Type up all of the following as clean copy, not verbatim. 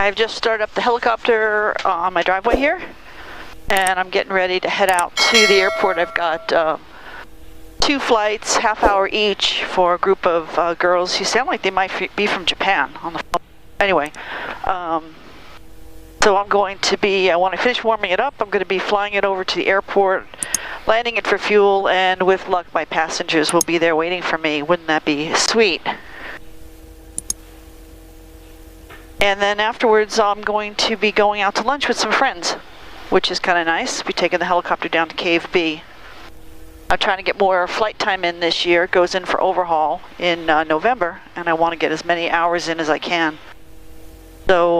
I've just started up the helicopter on my driveway here, and I'm getting ready to head out to the airport. I've got 2 flights, half hour each, for a group of girls who sound like they might be from Japan on the phone. Anyway, so I'm going to be, when I finish warming it up, I'm going to be flying it over to the airport, landing it for fuel, and with luck my passengers will be there waiting for me. Wouldn't that be sweet? And then afterwards I'm going to be going out to lunch with some friends, which is kind of nice. Be taking the helicopter down to Cave B. I'm trying to get more flight time in this year. It goes in for overhaul in November, and I want to get as many hours in as I can. So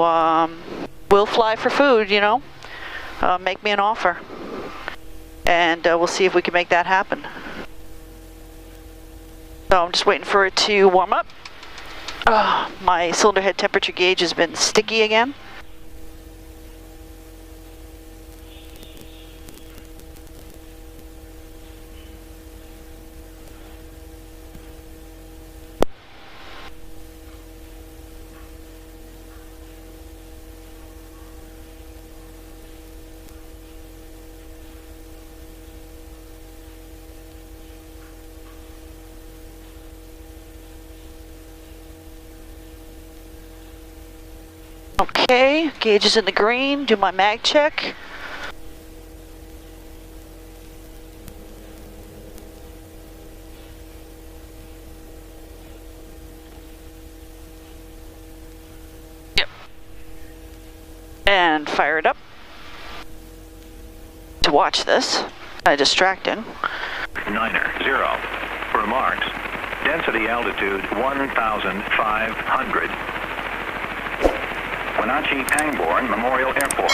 we'll fly for food, you know. Make me an offer, and we'll see if we can make that happen. So I'm just waiting for it to warm up. My cylinder head temperature gauge has been sticky again. Okay, gauge is in the green. Do my mag check. Yep. And fire it up. To watch this, kind of distracting. 90. Remarks. Density altitude 1,500. Wenatchee Pangbourne Memorial Airport.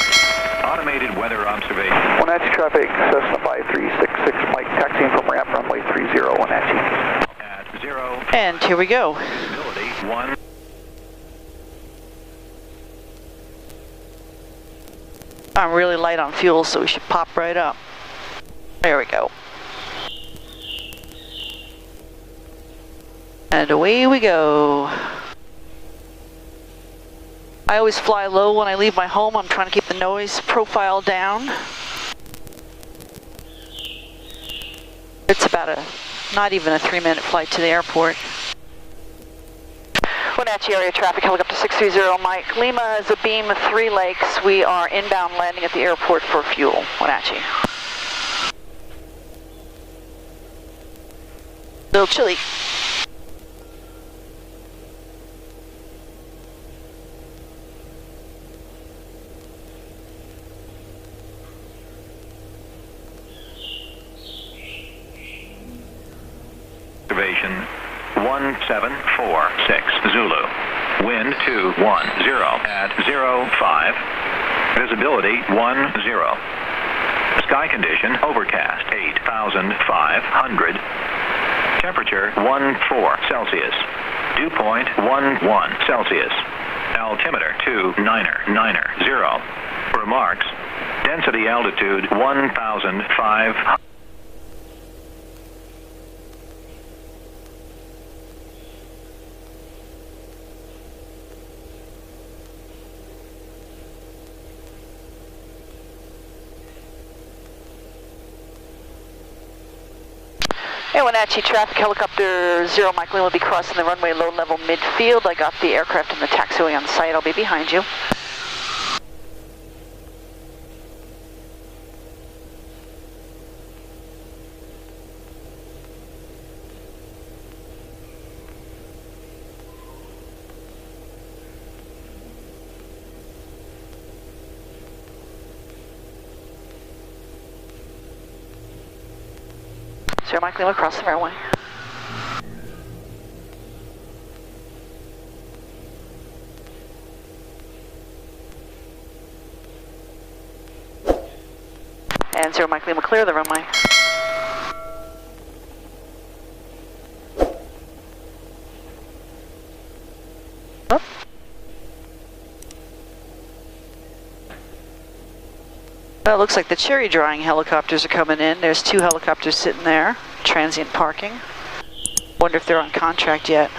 Automated weather observation. Wenatchee traffic, Cessna 5366, Mike taxiing from ramp runway 30, Wenatchee. At 0. And here we go. Visibility 1. I'm really light on fuel, so we should pop right up. There we go. And away we go. I always fly low when I leave my home. I'm trying to keep the noise profile down. It's about not even a 3-minute flight to the airport. Wenatchee area traffic, helicopter 630, Mike. Lima is a beam of 3 Lakes. We are inbound landing at the airport for fuel, Wenatchee. A little chilly. Observation 1746 Zulu. Wind 210 at 05. Visibility 10. Sky condition overcast 8,500. Temperature 14 Celsius. Dew point 11 Celsius. Altimeter 2990. Remarks. Density altitude 1,500. Hey, Wenatchee traffic, helicopter 0 Mike Lima will be crossing the runway low level midfield. I got the aircraft and the taxiway on site. I'll be behind you. Sir Mike Lima across the runway. And 0 Mike Lima clear the runway. Up. Well, it looks like the cherry drying helicopters are coming in. There's 2 helicopters sitting there, transient parking. Wonder if they're on contract yet.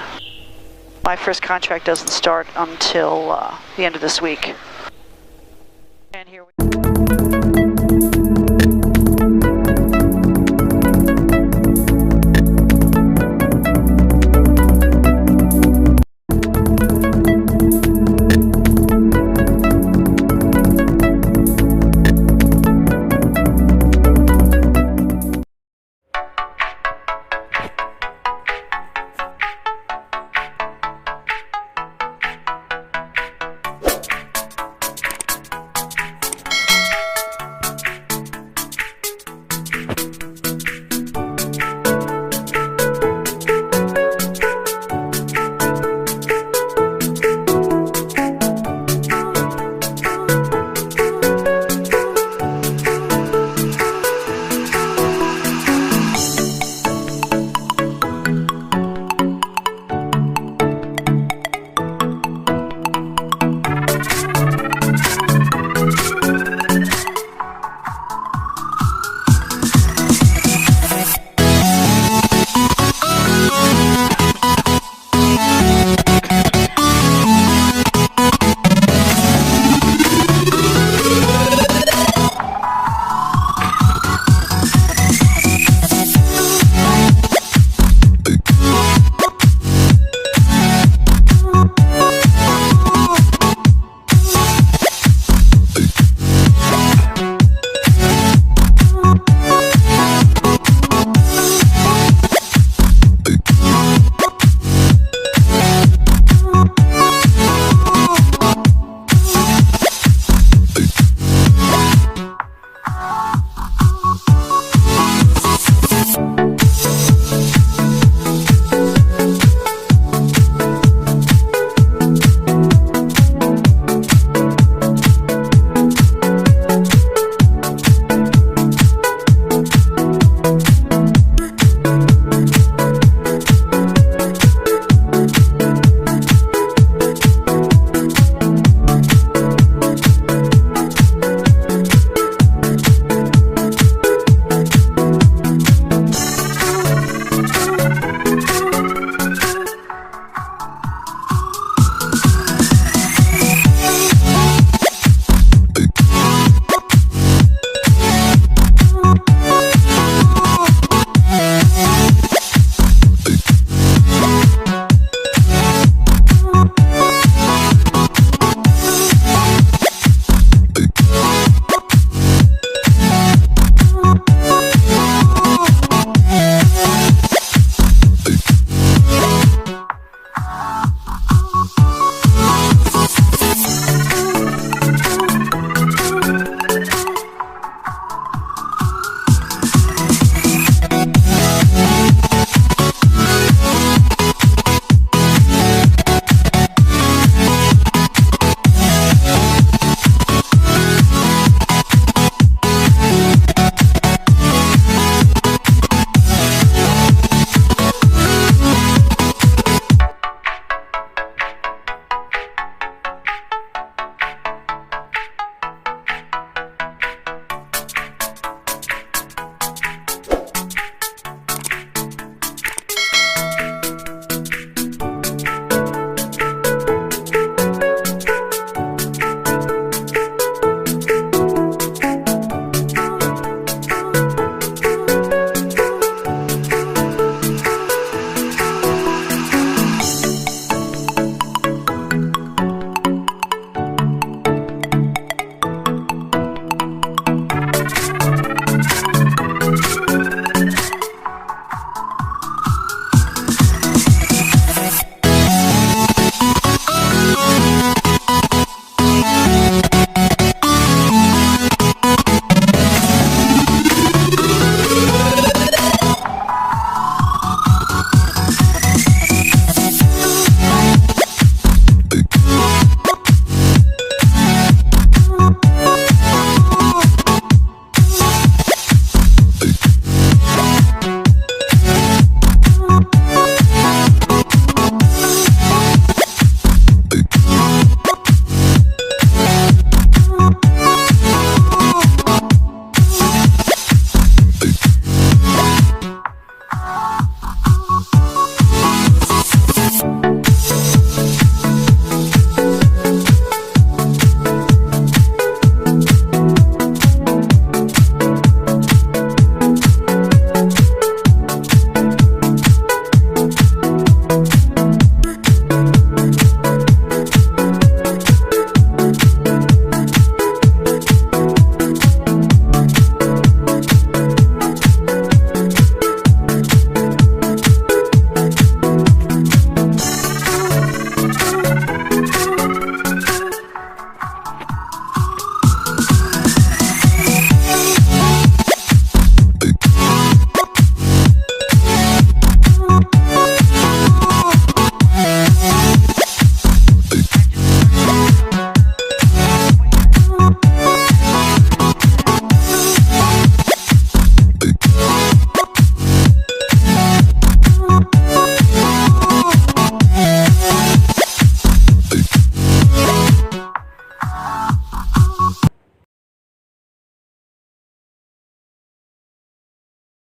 My first contract doesn't start until the end of this week. And here we